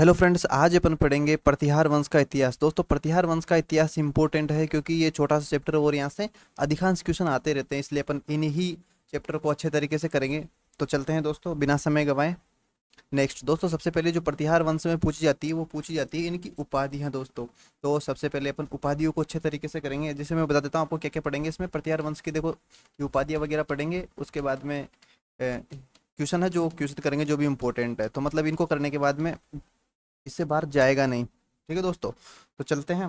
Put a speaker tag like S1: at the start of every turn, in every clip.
S1: Hello friends, आज अपन पढ़ेंगे प्रतिहार वंश का इतिहास। दोस्तों, प्रतिहार वंश का इतिहास इंपॉर्टेंट है क्योंकि ये छोटा सा चैप्टर और यहाँ से अधिकांश क्वेश्चन आते रहते हैं, इसलिए अपन इन्हीं चैप्टर को अच्छे तरीके से करेंगे। तो चलते हैं दोस्तों, बिना समय गवाएं। नेक्स्ट दोस्तों, सबसे पहले जो प्रतिहार वंश में पूछी जाती है वो पूछी जाती है इनकी उपाधियां दोस्तों। तो सबसे पहले अपन उपाधियों को अच्छे तरीके से करेंगे, जैसे मैं बता देता हूँ आपको क्या क्या पढ़ेंगे इसमें। प्रतिहार वंश की देखो ये उपाधियां वगैरह पढ़ेंगे, उसके बाद में क्वेश्चन है जो क्वेश्चन करेंगे जो भी इंपॉर्टेंट है, तो मतलब इनको करने के बाद में इससे बाहर जाएगा नहीं। ठीक है दोस्तों, तो चलते हैं।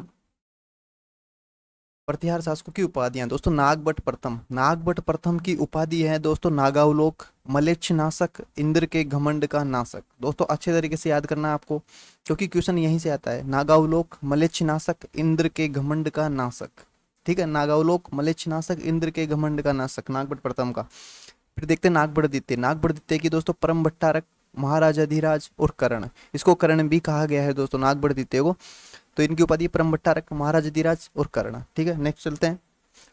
S1: प्रतिहार शासकों की उपाधियां दोस्तों, नागभट्ट प्रथम। नागभट्ट प्रथम की उपाधि है दोस्तों नागावलोक, मलेच्छ नाशक, इंद्र के घमंड का नाशक। दोस्तों अच्छे तरीके से याद करना है आपको क्योंकि क्वेश्चन यहीं से आता है। नागावलोक, मलेच्छ नाशक, इंद्र के घमंड का नाशक। ठीक है, नागावलोक, मलेच्छ नाशक, इंद्र के घमंड का नाशक, नागभट्ट प्रथम का। फिर देखते हैं नागभट्ट द्वितीय। नागभट्ट द्वितीय की दोस्तों परम भट्टारक, महाराजाधिराज और कर्ण। इसको कर्ण भी कहा गया है दोस्तों नागभट्ट द्वितीय को। तो इनकी उपाधि परम भट्टारक, महाराजाधिराज और कर्ण। ठीक है, नेक्स्ट चलते हैं।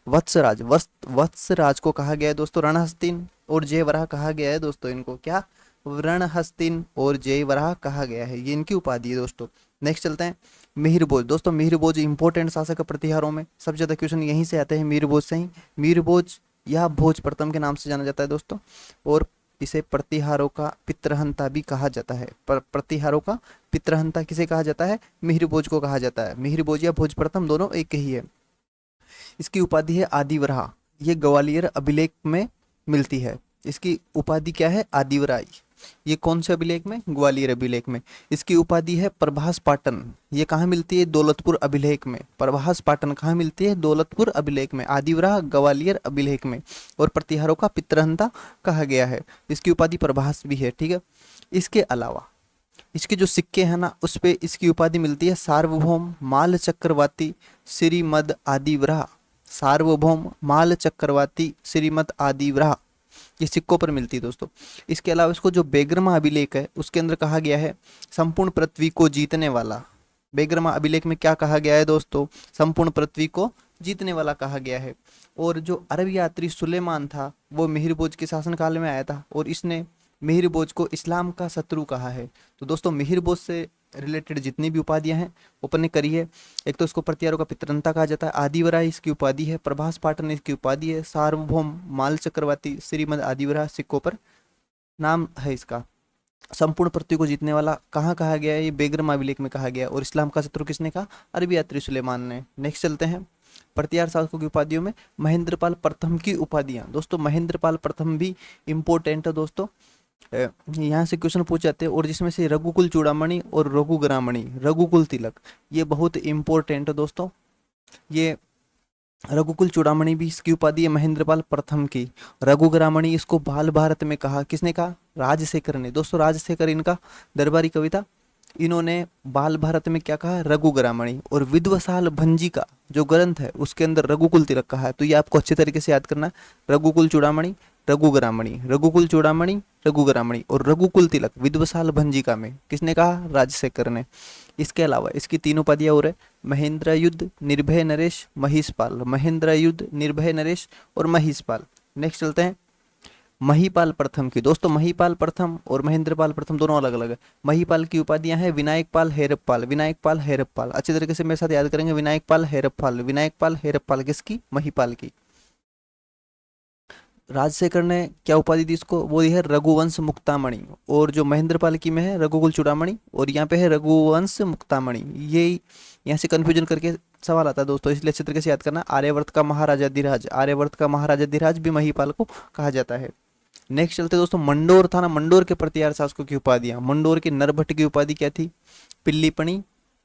S1: वत्सराज। वत्सराज को कहा गया है दोस्तों रणहस्तिन और जयवराह कहा गया है दोस्तों। इनको क्या रणहस्तिन और जयवराह कहा गया है, ये इनकी उपाधि है दोस्तों। नेक्स्ट चलते हैं। मिहिरभोज। दोस्तों मिहिरभोज इंपॉर्टेंट शासक है प्रतिहारों में, सबसे ज्यादा क्वेश्चन यहीं से आते हैं मिहिरभोज से ही। मिहिरभोज या भोज प्रथम के नाम से जाना जाता है दोस्तों, और इसे प्रतिहारों का पितृहंता भी कहा जाता है। पर प्रतिहारों का पितृहंता किसे कहा जाता है? मिहिरभोज को कहा जाता है। मिहिरभोज या भोज प्रथम दोनों एक ही है। इसकी उपाधि है आदिवराह, ये ग्वालियर अभिलेख में मिलती है। इसकी उपाधि क्या है? आदिवराई। ये कौन से अभिलेख में? ग्वालियर अभिलेख में। इसकी उपाधि है प्रभास पाटन, ये कहाँ मिलती है? दौलतपुर अभिलेख में। प्रभास पाटन कहाँ मिलती है? दौलतपुर अभिलेख में। आदिवराह ग्वालियर अभिलेख में। और प्रतिहारों का पितृहंता कहा गया है। इसकी उपाधि प्रभास भी है। ठीक है, इसके अलावा इसके जो सिक्के हैं ना उस पे इसकी उपाधि मिलती है सार्वभौम, माल चक्रवर्ती, श्रीमद आदिवराह। सार्वभौम, माल चक्रवर्ती, श्रीमद आदिवराह, ये सिक्कों पर मिलती है दोस्तों। इसके अलावा इसको जो बेग्रमा अभिलेख है उसके अंदर कहा गया है संपूर्ण पृथ्वी को जीतने वाला। बेग्रमा अभिलेख में क्या कहा गया है दोस्तों? संपूर्ण पृथ्वी को जीतने वाला कहा गया है। और जो अरब यात्री सुलेमान था वो मिहिरभोज के शासनकाल में आया था और इसने मिहिरभोज को इस्लाम का शत्रु कहा है। तो दोस्तों मिहिरभोज से रिलेटेड जितनी भी उपाधियां हैं ओपन ने करी है। एक तो इसको प्रतिहारों का पितृहंता कहा जाता है, आदिवराह इसकी उपाधि है, प्रभास पाटन इसकी उपाधि है, सार्वभौम, माल चक्रवर्ती, श्रीमद आदिवराह सिक्कों पर नाम है इसका। संपूर्ण पृथ्वी को जीतने वाला कहाँ कहा गया है? ये बेग्रमा अभिलेख में कहा गया है। और इस्लाम का शत्रु किसने कहा? अरबी यात्री सुलेमान ने। नेक्स्ट चलते हैं। प्रतिहार शासकों की उपाधियों में महेंद्रपाल प्रथम की उपाधियां। दोस्तों महेंद्रपाल प्रथम भी इंपॉर्टेंट है दोस्तों, यहाँ से क्वेश्चन पूछ जाते हैं। और जिसमें से रघुकुल चूड़ामणि और रघुग्रामणि, रघुकुल तिलक, ये बहुत इंपॉर्टेंट है दोस्तों। ये रघुकुल चूड़ामणि भी इसकी उपाधि है महेंद्रपाल प्रथम की। रघुग्रामणि इसको बाल भारत में कहा, किसने कहा? राजशेखर ने। दोस्तों राजशेखर इनका दरबारी कविता, इन्होंने बाल भारत में क्या कहा? रघुग्रामणि। और विद्वसाल भंजी का जो ग्रंथ है उसके अंदर रघुकुल तिलक कहा है। तो ये आपको अच्छे तरीके से याद करना है। रघुकुल चूड़ामणि, रघुग्रामणि, रघुकुल चूड़ामणि, रघुग्रामणि और रघुकुल तिलक विद्वसाल भंजिका में किसने कहा? राजशेखर ने। इसके अलावा इसकी तीन उपाधियां और है, महेंद्र युद्ध, निर्भय नरेश, महिषपाल। महेंद्र युद्ध, निर्भय नरेश और महिषपाल। नेक्स्ट चलते हैं महीपाल प्रथम की। दोस्तों महीपाल प्रथम और महेंद्रपाल प्रथम दोनों अलग अलग है। महीपाल की उपाधियां हैं विनायकपाल, हैरप्पाल। विनायकपाल, हैरप्पाल अच्छे तरीके से मेरे साथ याद करेंगे। विनायकपाल, हैरप्पाल, विनायकपाल, हैरप्पाल किसकी? महीपाल की। राजशेखर ने क्या उपाधि दी इसको? वो दी है रघुवंश मुक्तामणि। और जो महेंद्रपाल की में है रघुकुल चूड़ामणि और यहाँ पे है रघुवंश मुक्तामणि। ये यहाँ से कंफ्यूजन करके सवाल आता है दोस्तों, इसलिए अच्छे तरीके से याद करना। आर्यवर्त का महाराजाधिराज, आर्यवर्त का महाराजाधिराज भी महीपाल को कहा जाता है। नेक्स्ट चलते दोस्तों, मंडोर था ना, मंडोर के प्रतिहार शासकों की उपाधियां। मंडोर के नरभट्ट की उपाधि क्या थी? पिल्लीपणी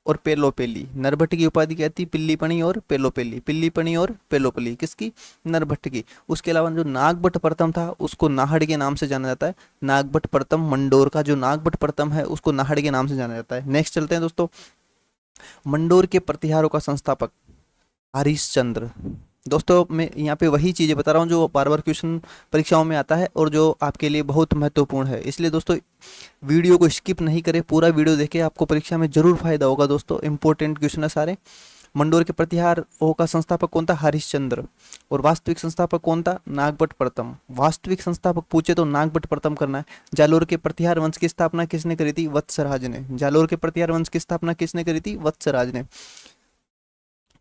S1: और पेलोपेली। नरभट्ट की उपाधि क्या थी? पिल्लीपणी और पेलोपेली। पिल्लीपणी और पेलोपेली किसकी? नरभट्ट की। उसके अलावा जो नागभट्ट प्रथम था उसको नाहड़ के नाम से जाना जाता है। नागभट्ट प्रथम मंडोर का जो नागभट्ट प्रथम है उसको नाहड़ के नाम से जाना जाता है। नेक्स्ट चलते हैं दोस्तों, मंडोर के प्रतिहारों का संस्थापक हरिश्चंद्र। दोस्तों मैं यहाँ पे वही चीज़ें बता रहा हूँ जो बार बार क्वेश्चन परीक्षाओं में आता है और जो आपके लिए बहुत महत्वपूर्ण है, इसलिए दोस्तों वीडियो को स्किप नहीं करें, पूरा वीडियो देखें, आपको परीक्षा में जरूर फायदा होगा दोस्तों। इंपॉर्टेंट क्वेश्चन है सारे। मंडोर के प्रतिहार ओ का संस्थापक कौन था? हरिश्चंद्र। और वास्तविक संस्थापक कौन था? नागभट्ट प्रथम। वास्तविक संस्थापक पूछे तो नागभट्ट प्रथम करना है। जालोर के प्रतिहार वंश की स्थापना किसने करी थी? वत्सराज ने। जालोर के प्रतिहार वंश की स्थापना किसने करी थी? वत्सराज ने।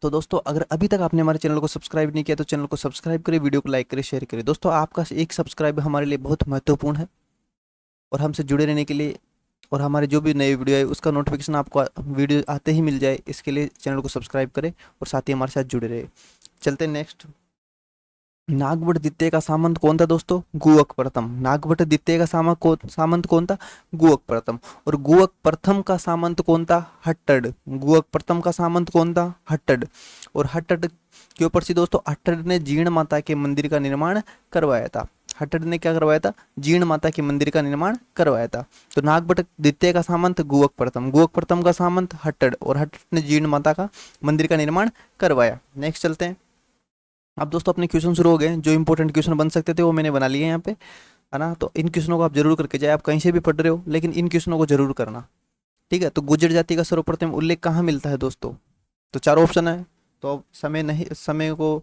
S1: तो दोस्तों अगर अभी तक आपने हमारे चैनल को सब्सक्राइब नहीं किया तो चैनल को सब्सक्राइब करें, वीडियो को लाइक करें, शेयर करें। दोस्तों आपका एक सब्सक्राइब हमारे लिए बहुत महत्वपूर्ण है, और हमसे जुड़े रहने के लिए और हमारे जो भी नए वीडियो है उसका नोटिफिकेशन आपको वीडियो आते ही मिल जाए, इसके लिए चैनल को सब्सक्राइब करें और साथ ही हमारे साथ जुड़े रहे। चलते नेक्स्ट। नागभट्ट द्वितीय का सामंत कौन था दोस्तों? गुहक प्रथम। नागभट्ट द्वितीय का सामंत कौन था? गुहक प्रथम। और गुहक प्रथम का सामंत कौन था? हट्टड। गुहक प्रथम का सामंत कौन था? हट्टड। और हट्टड के ऊपर से दोस्तों हट्टड ने जीर्ण माता के मंदिर का निर्माण करवाया था। हट्टड ने क्या करवाया था? जीर्ण माता के मंदिर का निर्माण करवाया था। तो नागभट्ट द्वितीय का सामंत गुहक प्रथम, गुहक प्रथम का सामंत हट्टड, और हट्टड ने जीर्ण माता का मंदिर का निर्माण करवाया। नेक्स्ट चलते हैं। अब दोस्तों अपने क्वेश्चन शुरू हो गए। जो इंपॉर्टेंट क्वेश्चन बन सकते थे वो मैंने बना लिए हैं यहाँ पे, है ना। तो इन क्वेश्चनों को आप जरूर करके जाए, आप कहीं से भी पढ़ रहे हो लेकिन इन क्वेश्चनों को जरूर करना, ठीक है। तो गुर्जर जाति का सर्वप्रथम उल्लेख कहाँ मिलता है दोस्तों? तो चार ऑप्शन है, तो अब समय को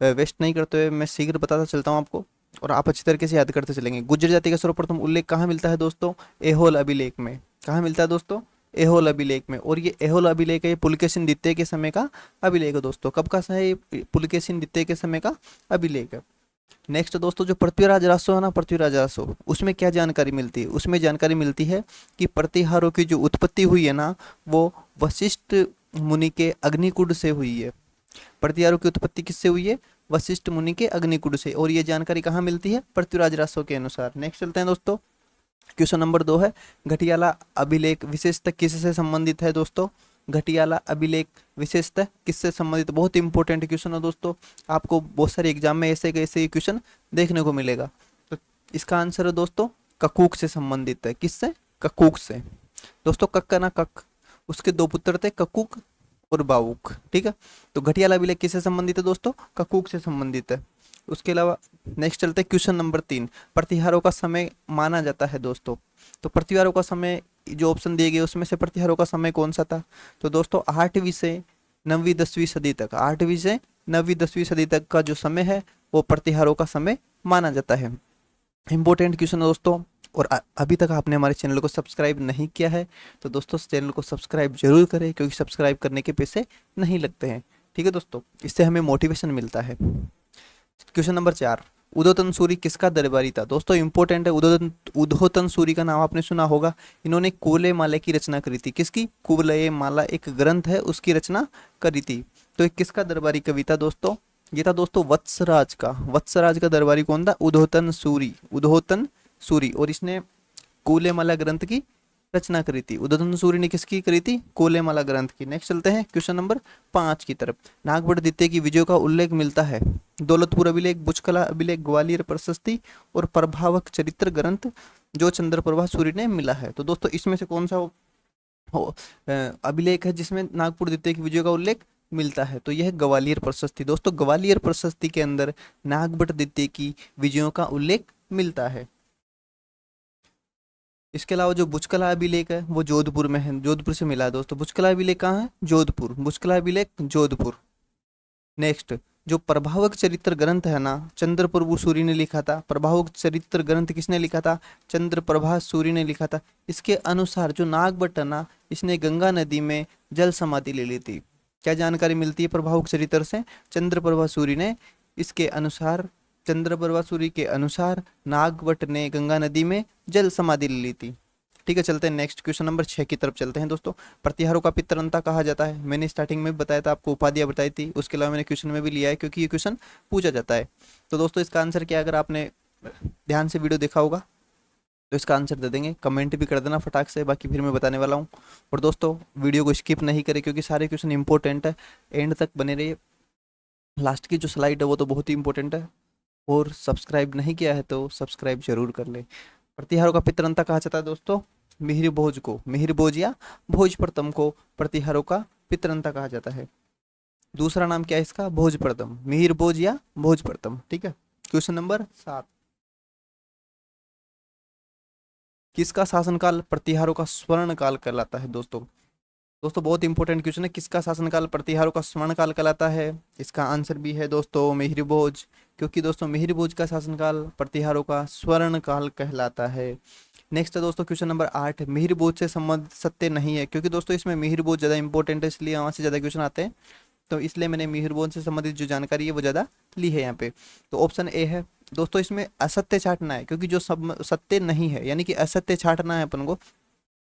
S1: वेस्ट नहीं करते हुए मैं शीघ्र बताता चलता हूँ आपको, और आप अच्छी तरीके से याद करते चलेंगे। गुर्जर जाति का सर्वप्रथम उल्लेख कहाँ मिलता है दोस्तों? एहोल अभिलेख में। कहाँ मिलता है दोस्तों? एहोल अभिलेख में। और ये एहोल अभिलेख है, ये पुलकेशिन द्वितीय के समय का अभिलेख है दोस्तों। कब का है? ये पुलकेशिन द्वितीय के समय का अभिलेख है। नेक्स्ट दोस्तों, जो पृथ्वीराज रासो है ना, पृथ्वीराज रासो, उसमें क्या जानकारी मिलती है? उसमें जानकारी मिलती है कि प्रतिहारों की जो उत्पत्ति हुई है ना, वो वशिष्ठ मुनि के अग्निकुंड से हुई है। प्रतिहारों की उत्पत्ति किससे हुई है? वशिष्ठ मुनि के अग्निकुंड से। और ये जानकारी कहाँ मिलती है? पृथ्वीराज रासो के अनुसार। नेक्स्ट चलते हैं दोस्तों। क्वेश्चन नंबर 2 है, घटियाला अभिलेख विशेषतः किससे संबंधित है दोस्तों? घटियाला अभिलेख विशेषतः किससे संबंधित? बहुत इंपॉर्टेंट क्वेश्चन है दोस्तों, आपको बहुत सारे एग्जाम में ऐसे कैसे क्वेश्चन देखने को मिलेगा। तो इसका आंसर है दोस्तों ककूक से संबंधित है। किससे? ककूक से। दोस्तों कक्का ना कक, उसके दो पुत्र थे ककूक और बाउक, ठीक है। तो घटियाला अभिलेख किससे संबंधित है दोस्तों? ककूक से संबंधित है। उसके अलावा नेक्स्ट चलते हैं क्वेश्चन नंबर 3, प्रतिहारों का समय माना जाता है दोस्तों। तो प्रतिहारों का समय जो ऑप्शन दिए गए उसमें से प्रतिहारों का समय कौन सा था? तो दोस्तों 8वीं से 9वीं 10वीं सदी तक, 8वीं से 9वीं 10वीं सदी तक का जो समय है वो प्रतिहारों का समय माना जाता है। इंपॉर्टेंट क्वेश्चन है दोस्तों। और अभी तक आपने हमारे चैनल को सब्सक्राइब नहीं किया है तो दोस्तों चैनल को सब्सक्राइब जरूर करें, क्योंकि सब्सक्राइब करने के पैसे नहीं लगते हैं, ठीक है दोस्तों। इससे हमें मोटिवेशन मिलता है। क्वेश्चन नंबर 4, उदोतन सूरी किसका दरबारी था? दोस्तों इंपॉर्टेंट है, उदोतन सूरी का नाम आपने सुना होगा। इन्होंने कुवलय माला की रचना करी थी। किसकी? कुवलय माला एक ग्रंथ है, उसकी रचना करी थी। तो ये किसका दरबारी कवि था दोस्तों? ये था दोस्तों वत्सराज का। वत्सराज का दरबारी कौन था? उदोतन सूरी। उदोतन सूरी। और इसने कुवलयमाला ग्रंथ की रचना करी थी। उदयन सूरी ने किसकी करी थी? कुवलयमाला ग्रंथ की। नेक्स्ट चलते हैं क्वेश्चन नंबर 5 की तरफ। नागभट्ट द्वितीय की विजयों का उल्लेख मिलता है दौलतपुर अभिलेख, बुचकला अभिलेख, ग्वालियर प्रशस्ति और प्रभावक चरित्र ग्रंथ जो चंद्रप्रभा सूरी ने मिला है। तो दोस्तों इसमें से कौन सा अभिलेख है जिसमें नागपुर द्वितीय की विजयों का उल्लेख मिलता है? तो यह है ग्वालियर प्रशस्ति। दोस्तों ग्वालियर प्रशस्ति के अंदर नागभट्ट द्वितीय की विजयों का उल्लेख मिलता है। इसके अलावा जो बुचकला अभिलेख है वो जोधपुर में है, जोधपुर से मिला है दोस्तों। बुचकला अभिलेख कहाँ है? जोधपुर। बुचकला अभिलेख जोधपुर। नेक्स्ट, जो प्रभावक चरित्र ग्रंथ है ना, चंद्रप्रभु सूरी ने लिखा था। प्रभावक चरित्र ग्रंथ किसने लिखा था? चंद्रप्रभा सूरी ने लिखा था। इसके अनुसार जो नागभट्ट है ना, इसने गंगा नदी में जल समाधि ले ली थी। क्या जानकारी मिलती है प्रभावक चरित्र से? चंद्रप्रभा सूरी ने, इसके अनुसार चंद्रप्रभा सूरी के अनुसार नागभट्ट ने गंगा नदी में जल समाधि ले ली थी। ठीक है, चलते हैं नेक्स्ट क्वेश्चन नंबर 6 की तरफ चलते हैं दोस्तों। प्रतिहारों का पितरंता कहा जाता है। मैंने स्टार्टिंग में बताया था आपको, उपाधियां बताई थी, उसके अलावा मैंने क्वेश्चन में भी लिया है क्योंकि ये क्वेश्चन पूछा जाता है। तो दोस्तों इसका आंसर क्या, अगर आपने ध्यान से वीडियो देखा होगा तो इसका आंसर दे देंगे, कमेंट भी कर देना फटाक से, बाकी फिर मैं बताने वाला हूँ। और दोस्तों वीडियो को स्किप नहीं करें क्योंकि सारे क्वेश्चन इंपॉर्टेंट है, एंड तक बने रहिए। लास्ट की जो स्लाइड है वो तो बहुत ही इंपॉर्टेंट है, और सब्सक्राइब नहीं किया है तो सब्सक्राइब जरूर कर ले। प्रतिहारों का पितरंता कहा जाता है दोस्तों मिहिर भोज को, मिहिर भोज या भोज प्रथम को प्रतिहारों का पितरंता कहा जाता है। दूसरा नाम क्या है इसका? भोज प्रथम, मिहिर भोज या भोज प्रथम। ठीक है, क्वेश्चन नंबर 7, किसका शासनकाल प्रतिहारों का स्वर्ण काल कहलाता है दोस्तों? दोस्तों बहुत इंपॉर्टेंट क्वेश्चन है, किसका शासनकाल प्रतिहारों का स्वर्णकाल कहलाता है? इसका आंसर भी है दोस्तों मिहिर भोज, क्योंकि दोस्तों मिहिर भोज का शासनकाल प्रतिहारों का स्वर्णकाल कहलाता है। नेक्स्ट है दोस्तों क्वेश्चन नंबर 8, मिहिर भोज से संबंध सत्य नहीं है, क्योंकि दोस्तों इसमें मिहिर भोज ज़्यादा इंपॉर्टेंट है, इसलिए वहाँ से ज़्यादा क्वेश्चन आते हैं, तो इसलिए मैंने मिहिर भोज से संबंधित जो जानकारी है वो ज़्यादा ली है यहाँ पे। तो ऑप्शन ए है दोस्तों, इसमें असत्य छांटना है, क्योंकि जो सब सत्य नहीं है यानी कि असत्य छांटना है अपन को।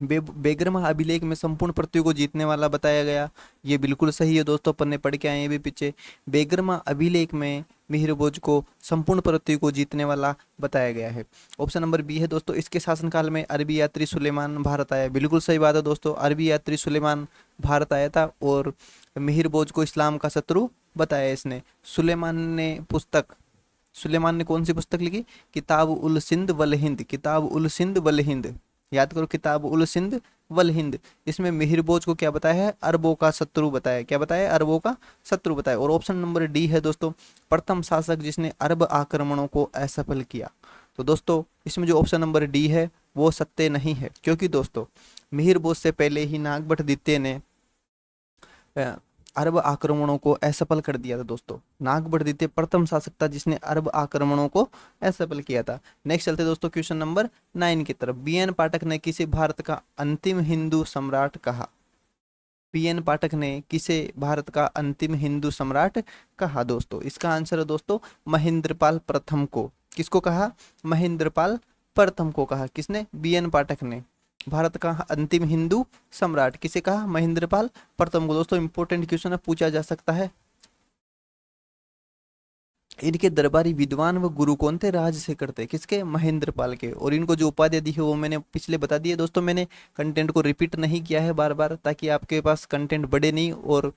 S1: बेगरमा अभिलेख में संपूर्ण पृथ्वी को जीतने वाला बताया गया, ये बिल्कुल सही है दोस्तों, अपन ने पढ़ के आए हैं भी पीछे। बेगरमा अभिलेख में मिहिर भोज को संपूर्ण पृथ्वी को जीतने वाला बताया गया है। ऑप्शन नंबर बी है दोस्तों, इसके शासनकाल में अरबी यात्री सुलेमान भारत आया, बिल्कुल सही बात है दोस्तों, अरबी यात्री सुलेमान भारत आया था और मिहिर भोज को इस्लाम का शत्रु बताया इसने। सुलेमान ने कौन सी पुस्तक लिखी? किताब उल सिंध वल हिंद, किताब उल सिंध वल हिंद, याद करो, किताब उल सिंध वल हिंद। इसमें मिहिर भोज को क्या बताया है? अरबों का शत्रु बताया, क्या बताया? अरबों का शत्रु बताया। और ऑप्शन नंबर डी है दोस्तों, प्रथम शासक जिसने अरब आक्रमणों को असफल किया। तो दोस्तों इसमें जो ऑप्शन नंबर डी है वो सत्य नहीं है, क्योंकि दोस्तों मिहिर भोज से पहले ही नागभट्ट द्वितीय ने अ, अरब आक्रमणों को असफल कर दिया था दोस्तों। नागभट्ट द्वितीय प्रथम शासक था जिसने अरब आक्रमणों को असफल किया था। नेक्स्ट चलते दोस्तों क्वेश्चन नंबर 9 की तरफ। बी.एन. पाठक ने किसे भारत का अंतिम हिंदू सम्राट कहा? बी.एन. पाठक ने किसे भारत का अंतिम हिंदू सम्राट कहा दोस्तों? इसका आंसर है दोस्तों महेंद्रपाल प्रथम को। किसको कहा? महेंद्रपाल प्रथम को कहा। किसने? बी.एन. पाठक ने। भारत का अंतिम हिंदू सम्राट किसे कहा? महेंद्रपाल प्रथम को। दोस्तों इंपॉर्टेंट क्वेश्चन है, पूछा जा सकता है। इनके दरबारी विद्वान व गुरु कौन थे? राजशेखर थे। किसके? महेंद्रपाल के। और इनको जो उपाधि दी है वो मैंने पिछले बता दी है दोस्तों, मैंने कंटेंट को रिपीट नहीं किया है बार बार, ताकि आपके पास कंटेंट बढ़े नहीं और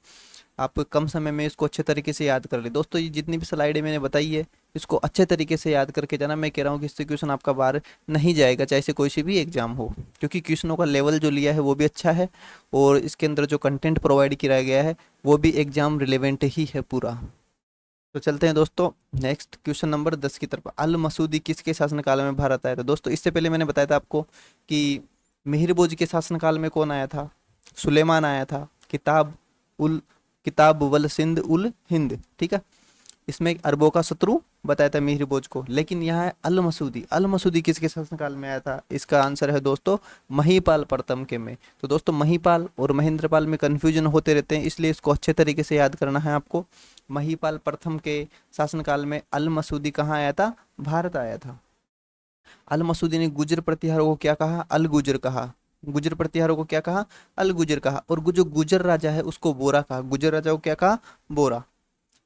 S1: आप कम समय में इसको अच्छे तरीके से याद कर ले। दोस्तों ये जितनी भी स्लाइडें मैंने बताई है इसको अच्छे तरीके से याद करके जाना। मैं कह रहा हूँ कि इससे क्वेश्चन आपका बाहर नहीं जाएगा, चाहे से कोई सी भी एग्जाम हो, क्योंकि क्वेश्चनों का लेवल जो लिया है वो भी अच्छा है और इसके अंदर जो कंटेंट प्रोवाइड किया गया है वो भी एग्जाम रिलेवेंट ही है पूरा। तो चलते हैं दोस्तों नेक्स्ट क्वेश्चन नंबर 10 की तरफ। अल मसूदी किसके शासनकाल में भारत आया था? दोस्तों इससे पहले मैंने बताया था आपको कि मिहिर भोज के शासनकाल में कौन आया था? सुलेमान आया था। उल किताब वल सिंध उल हिंद, ठीक है। इसमें अरबों का शत्रु बताया था मिहिर भोज को। लेकिन यहाँ है अल मसूदी। अल मसूदी किसके शासनकाल में आया था? इसका आंसर है दोस्तों महीपाल प्रथम के में। तो दोस्तों महीपाल और महेंद्रपाल में कंफ्यूजन होते रहते हैं, इसलिए इसको अच्छे तरीके से याद करना है आपको। महीपाल प्रथम के शासनकाल में अल मसूदी कहाँ आया था? भारत आया था। अल मसूदी ने गुजर प्रतिहारों को क्या कहा? अल गुजर कहा। गुजर प्रतिहारों को क्या कहा? अल गुजर कहा। और जो गुजर राजा है उसको बोरा कहा। गुजर राजा को क्या कहा? बोरा।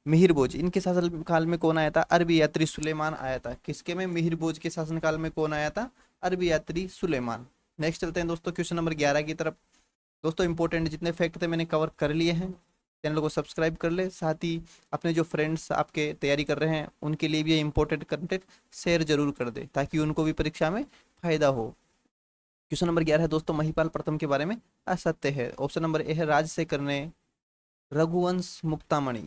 S1: मिहिर भोज, इनके शासनकाल में कौन आया था? अरबी यात्री सुलेमान आया था। किसके में? मिहिर भोज के शासनकाल में कौन आया था? अरबी यात्री सुलेमान। नेक्स्ट चलते हैं दोस्तों क्वेश्चन नंबर 11 की तरफ। दोस्तों इंपॉर्टेंट जितने फैक्ट थे मैंने कवर कर लिए हैं। चैनल को सब्सक्राइब कर ले, साथ ही अपने जो फ्रेंड्स आपके तैयारी कर रहे हैं उनके लिए भी ये इंपॉर्टेंट कंटेंट शेयर जरूर कर दे, ताकि उनको भी परीक्षा में फायदा हो। क्वेश्चन नंबर 11 है दोस्तों, महिपाल प्रथम के बारे में असत्य है। ऑप्शन नंबर ए है राजशेखर ने रघुवंश मुक्तामणि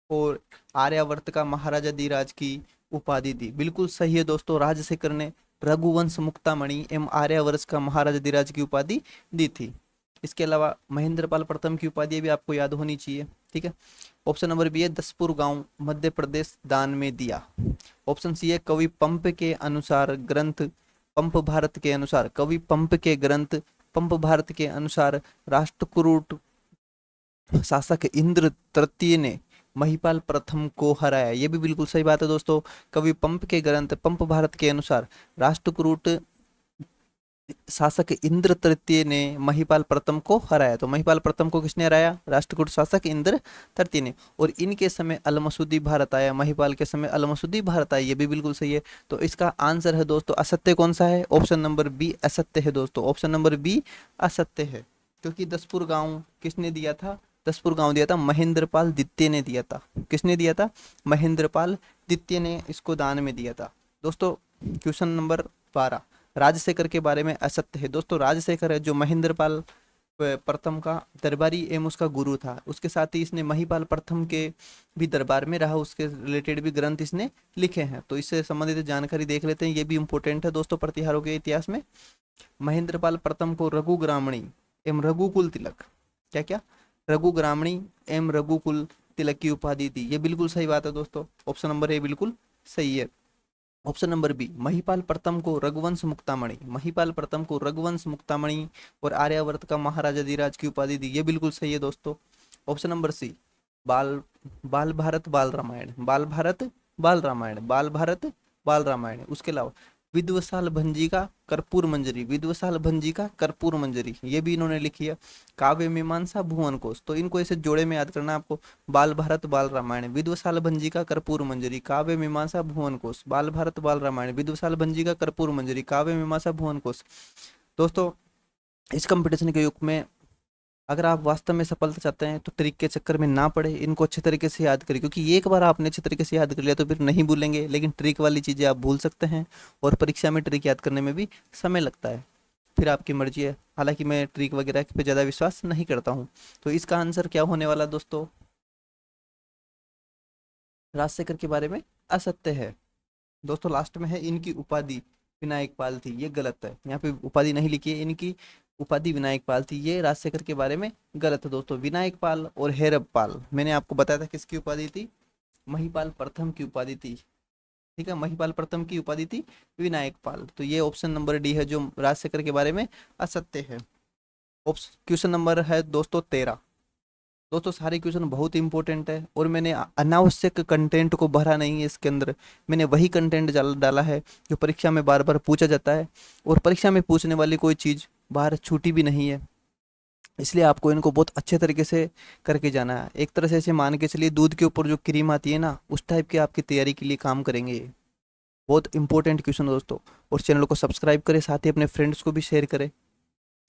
S1: और आर्यावर्त का महाराजा धीराज की उपाधि दी। बिल्कुल सही है दोस्तों, राजशेखर ने रघुवंश मुक्तामणि एवं आर्यावर्त का महाराजा धीराज की उपाधि दी थी। इसके अलावा महेंद्रपाल प्रथम की उपाधि भी आपको याद होनी चाहिए, ठीक है। ऑप्शन नंबर बी है दसपुर गांव मध्य प्रदेश दान में दिया। ऑप्शन सी है कवि पंप के अनुसार ग्रंथ पंप भारत के अनुसार, कवि पंप के ग्रंथ पंप भारत के अनुसार राष्ट्रकूट शासक इंद्र तृतीय ने महिपाल प्रथम को हराया। ये भी बिल्कुल सही बात है दोस्तों। कवि पंप के ग्रंथ पंप भारत के अनुसार राष्ट्रकूट शासक इंद्र तृतीय ने महिपाल प्रथम को हराया। तो महिपाल प्रथम को किसने हराया? राष्ट्रकूट शासक इंद्र तृतीय ने। और इनके समय अल मसूदी भारत आया, महिपाल के समय अल मसूदी भारत आया। ये भी बिल्कुल सही है। तो इसका आंसर है दोस्तों असत्य कौन सा है? ऑप्शन नंबर बी असत्य है दोस्तों। ऑप्शन नंबर बी असत्य है, क्योंकि दसपुर गांव किसने दिया था? दसपुर गांव दिया था महेंद्रपाल द्वितीय ने दिया था। किसने दिया था? महेंद्रपाल द्वितीय ने इसको दान में दिया था। दोस्तों क्वेश्चन नंबर 12, राजशेखर के बारे में असत्य है। दोस्तों राजशेखर है जो महेंद्रपाल प्रथम का दरबारी एवं उसका गुरु था, उसके साथ ही इसने महिपाल प्रथम के भी दरबार में रहा, उसके रिलेटेड भी ग्रंथ इसने लिखे हैं। तो इससे संबंधित जानकारी देख लेते हैं, ये भी इंपॉर्टेंट है दोस्तों प्रतिहारों के इतिहास में। महेंद्रपाल प्रथम को रघु ग्रामणी एवं रघुकुल तिलक क्या क्या? रघु ग्रामणी एम रघुकुल तिलक की उपाधि दी, ये बिल्कुल सही बात है दोस्तों, ऑप्शन नंबर ए बिल्कुल सही है। ऑप्शन नंबर बी, महिपाल प्रथम को रघुवंश मुक्तामणि, महिपाल प्रथम को रघुवंश मुक्तामणि और आर्यावर्त का महाराजा धीराज की उपाधि दी, ये बिल्कुल सही है दोस्तों। ऑप्शन नंबर सी, बाल बाल भारत बाल रामायण, बाल भारत बाल रामायण, बाल भारत बाल रामायण। उसके अलावा विद्वसाल भंजिका कर्पूर मंजरी, विद्वसाल भंजिका कर्पूर मंजरी, ये भी इन्होंने लिखी है। काव्य मीमांसा भुवन कोश, तो इनको ऐसे जोड़े में याद करना है आपको, बाल भारत बाल रामायण, विद्वसाल भंजिका कर्पूर मंजरी, काव्य मीमांसा भुवन कोश, बाल भारत बाल रामायण, विद्वसाल भंजिका कर्पूर मंजरी, काव्य मीमांसा भुवन कोश। दोस्तों इस कंपटीशन के युग में अगर आप वास्तव में सफलता चाहते हैं तो ट्रिक के चक्कर में ना पड़े, इनको अच्छे तरीके से याद करें, क्योंकि एक बार आपने अच्छे तरीके से याद कर लिया तो फिर नहीं भूलेंगे, लेकिन ट्रिक वाली चीज़ें आप भूल सकते हैं, और परीक्षा में ट्रिक याद करने में भी समय लगता है, फिर आपकी मर्जी है। हालांकि मैं ट्रिक वगैरह पे ज़्यादा विश्वास नहीं करता हूँ। तो इसका आंसर क्या होने वाला दोस्तों? राजशेखर के बारे में असत्य है दोस्तों। लास्ट में है इनकी उपाधि विनायक पाल थी, ये गलत है, यहाँ पे उपाधि नहीं लिखी है, इनकी उपाधि विनायक पाल थी, ये राजशेखर के बारे में गलत है दोस्तों। विनायक पाल और हेरब पाल मैंने आपको बताया था किसकी उपाधि थी, महिपाल प्रथम की उपाधि थी, ठीक है, महिपाल प्रथम की उपाधि थी विनायक पाल। तो ये ऑप्शन नंबर डी है जो राजशेखर के बारे में असत्य है। क्वेश्चन नंबर है दोस्तों 13। दोस्तों सारे क्वेश्चन बहुत इंपॉर्टेंट है, और मैंने अनावश्यक कंटेंट को भरा नहीं है इसके अंदर, मैंने वही कंटेंट डाला है जो परीक्षा में बार बार पूछा जाता है, और परीक्षा में पूछने वाली कोई चीज़ बाहर छूटी भी नहीं है, इसलिए आपको इनको बहुत अच्छे तरीके से करके जाना है। एक तरह से ऐसे मान के चलिए दूध के ऊपर जो क्रीम आती है ना, उस टाइप की आपकी तैयारी के लिए काम करेंगे ये। बहुत इंपॉर्टेंट क्वेश्चन दोस्तों। और चैनल को सब्सक्राइब करें, साथ ही अपने फ्रेंड्स को भी शेयर करें,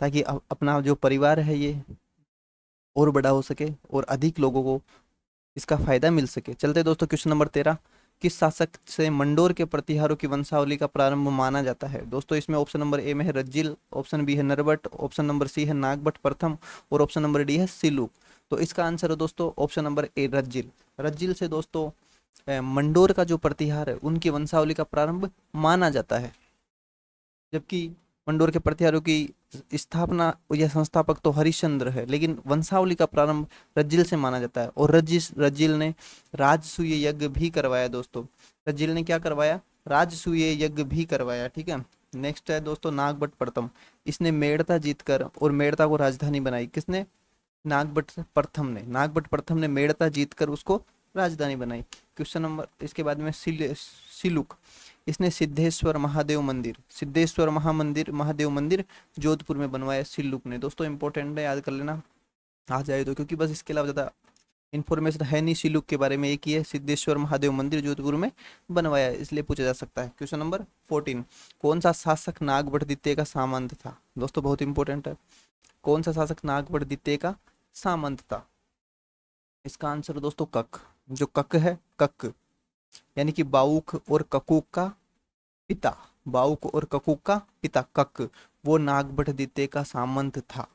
S1: ताकि अपना जो परिवार है ये और बड़ा हो सके और अधिक लोगों को इसका फायदा मिल सके। चलते दोस्तों क्वेश्चन नंबर 13। किस शासक से मंडोर के प्रतिहारों की वंशावली का प्रारंभ माना जाता है? दोस्तों इसमें ऑप्शन नंबर ए में है रज्जिल, ऑप्शन बी है नरबट, ऑप्शन नंबर सी है नागभट्ट प्रथम, और ऑप्शन नंबर डी है सिलूक। तो इसका आंसर है दोस्तों ऑप्शन नंबर ए रज्जिल। रज्जिल से दोस्तों मंडोर का जो प्रतिहार है उनकी वंशावली का प्रारंभ माना जाता है, जबकि मंडोर के प्रतिहारों की स्थापना या संस्थापक तो हरिश्चंद्र है, लेकिन वंशावली का प्रारंभ रज्जिल से माना जाता है। और रज्जिल ने राजसूय यज्ञ भी करवाया दोस्तों। रज्जिल ने क्या करवाया? राजसूय यज्ञ भी करवाया, ठीक है। नेक्स्ट है दोस्तों नागभट्ट प्रथम। इसने मेड़ता जीतकर और मेड़ता को राजधानी बनाई, किसने? नागभट्ट प्रथम ने। नागभट्ट प्रथम ने मेड़ता जीतकर उसको राजधानी बनाई। क्वेश्चन नंबर इसके बाद में सिलुक। इसने सिद्धेश्वर महादेव मंदिर, सिद्धेश्वर महादेव मंदिर जोधपुर में बनवाया सिल्लुक ने। दोस्तों इंपॉर्टेंट है, याद कर लेना आ जाए तो, क्योंकि बस इसके अलावा ज़्यादा इन्फॉर्मेशन है नहीं सिल्लुक के बारे में। एक ही है सिद्धेश्वर महादेव मंदिर जोधपुर में बनवाया, इसलिए पूछा जा सकता है। Question number 14। कौन सा शासक नागभट्ट द्वितीय का सामंत था? दोस्तों बहुत इंपॉर्टेंट है, कौन सा शासक नागभट्ट द्वितीय का सामंत था? इसका आंसर दोस्तों कक। जो कक है, कक यानी कि बाउक और ककूक का पिता, बाउक और ककूक का पिता कक, वो नागभट्ट द्वितीय का सामंत था।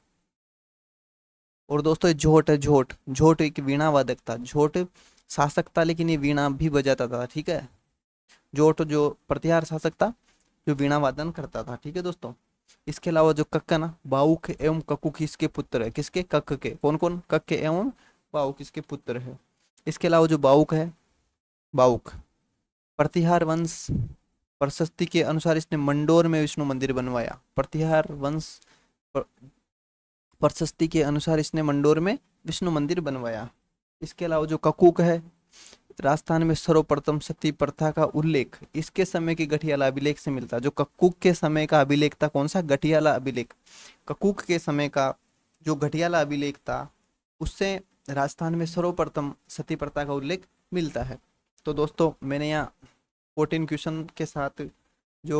S1: और दोस्तों ये झोट है, झोट। झोट एक वीणा वादक था, झोट शासक था लेकिन ये वीणा भी बजाता था, ठीक है। झोट जो प्रतिहार शासक था जो वीणा वादन करता था, ठीक है दोस्तों। इसके अलावा जो कक्का ना, बाउक एवं ककूक इसके पुत्र है, किसके? कक के। कौन कौन? कक के एवं बाउक इसके पुत्र है। इसके अलावा जो बाउक है, बाउक प्रतिहार वंश प्रशस्ति के अनुसार इसने मंडोर में विष्णु मंदिर बनवाया। प्रतिहार वंश प्रशस्ति के अनुसार इसने मंडोर में विष्णु मंदिर बनवाया। इसके अलावा जो ककूक है, राजस्थान में सर्वप्रथम सती प्रथा का उल्लेख इसके समय के गठियाला अभिलेख से मिलता है। जो ककूक के समय का अभिलेख था, कौन सा? गठियाला अभिलेख। ककूक के समय का जो गठियाला अभिलेख था उससे राजस्थान में सर्वप्रथम सती प्रथा का उल्लेख मिलता है। तो दोस्तों मैंने यहाँ 14 क्वेश्चन के साथ जो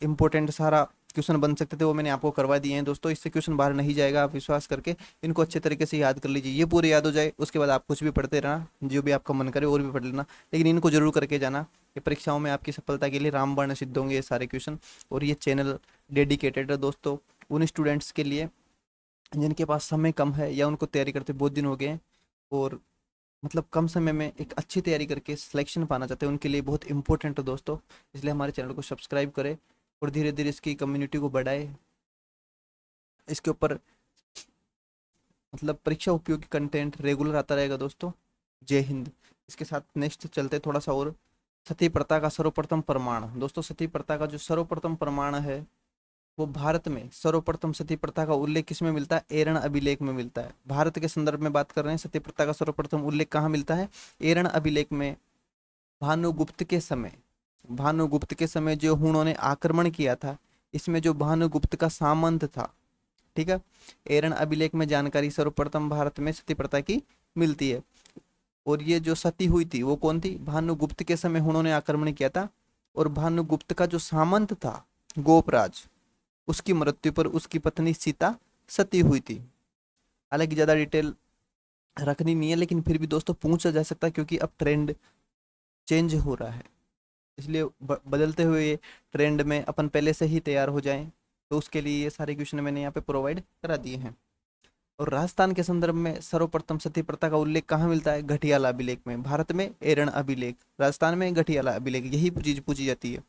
S1: इम्पोर्टेंट सारा क्वेश्चन बन सकते थे वो मैंने आपको करवा दिए हैं दोस्तों। इससे क्वेश्चन बाहर नहीं जाएगा, आप विश्वास करके इनको अच्छे तरीके से याद कर लीजिए। ये पूरे याद हो जाए उसके बाद आप कुछ भी पढ़ते रहना, जो भी आपका मन करे और भी पढ़ लेना, लेकिन इनको जरूर करके जाना। ये परीक्षाओं में आपकी सफलता के लिए रामबाण सिद्ध होंगे ये सारे क्वेश्चन। और ये चैनल डेडिकेटेड है दोस्तों उन स्टूडेंट्स के लिए जिनके पास समय कम है या उनको तैयारी करते बहुत दिन हो गए हैं, और मतलब कम समय में एक अच्छी तैयारी करके सिलेक्शन पाना चाहते हैं, उनके लिए बहुत इंपॉर्टेंट है दोस्तों। इसलिए हमारे चैनल को सब्सक्राइब करें और धीरे धीरे इसकी कम्युनिटी को बढ़ाए, इसके ऊपर मतलब परीक्षा उपयोगी कंटेंट रेगुलर आता रहेगा दोस्तों। जय हिंद। इसके साथ नेक्स्ट चलते थोड़ा सा और। सती प्रथा का सर्वप्रथम प्रमाण दोस्तों, सती प्रथा का जो सर्वप्रथम प्रमाण है वो भारत में सर्वप्रथम सती प्रथा का उल्लेख किसमें मिलता है? एरण अभिलेख में मिलता है। भारत के संदर्भ में बात कर रहे हैं, सती प्रथा का सर्वप्रथम उल्लेख कहाँ मिलता है? एरण अभिलेख में। भानुगुप्त के समय, भानुगुप्त के समय जो हुणों ने आक्रमण किया था, इसमें जो भानुगुप्त का सामंत था, ठीक है, एरण अभिलेख में जानकारी सर्वप्रथम भारत में सती प्रथा की मिलती है। और ये जो सती हुई थी वो कौन थी? भानुगुप्त के समय हुणों ने आक्रमण किया था, और भानुगुप्त का जो सामंत था गोपराज, उसकी मृत्यु पर उसकी पत्नी सीता सती हुई थी। हालांकि ज्यादा डिटेल रखनी नहीं है, लेकिन फिर भी दोस्तों पूछा जा सकता है, क्योंकि अब ट्रेंड चेंज हो रहा है, इसलिए बदलते हुए ट्रेंड में अपन पहले से ही तैयार हो जाएं। तो उसके लिए ये सारे क्वेश्चन मैंने यहाँ पे प्रोवाइड करा दिए हैं। और राजस्थान के संदर्भ में सर्वप्रथम सती प्रथा का उल्लेख कहाँ मिलता है? घटियाला अभिलेख में। भारत में एरण अभिलेख, राजस्थान में घटियाला अभिलेख, यही चीज पूछी जाती है।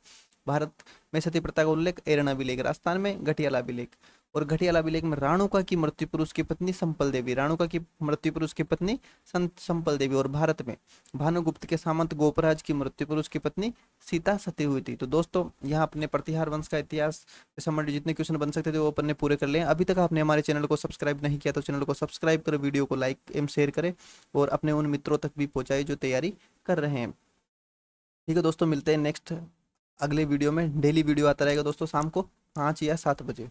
S1: भारत में सती प्रथा का उल्लेख एरण अभिलेख, राजस्थान में घटियाला अभिलेख। और घटियाला अभिलेख में राणुका की मृत्यु पर उसकी पत्नी संपल देवी, राणुका की मृत्यु पर उसकी पत्नी संपल देवी। और भारत में भानुगुप्त के सामंत गोपराज की मृत्यु पर उसकी पत्नी सीता सती हुई थी। तो दोस्तों यहाँ अपने प्रतिहार वंश का इतिहास से संबंधित जितने क्वेश्चन बन सकते थे वो अपन ने पूरे कर लिए। अभी तक आपने हमारे चैनल को सब्सक्राइब नहीं किया तो चैनल को सब्सक्राइब करें, वीडियो को लाइक एवं शेयर करें, और अपने उन मित्रों तक भी पहुंचाए जो तैयारी कर रहे हैं। ठीक है दोस्तों, मिलते हैं नेक्स्ट अगले वीडियो में। डेली वीडियो आता रहेगा दोस्तों शाम को 5 या 7 बजे।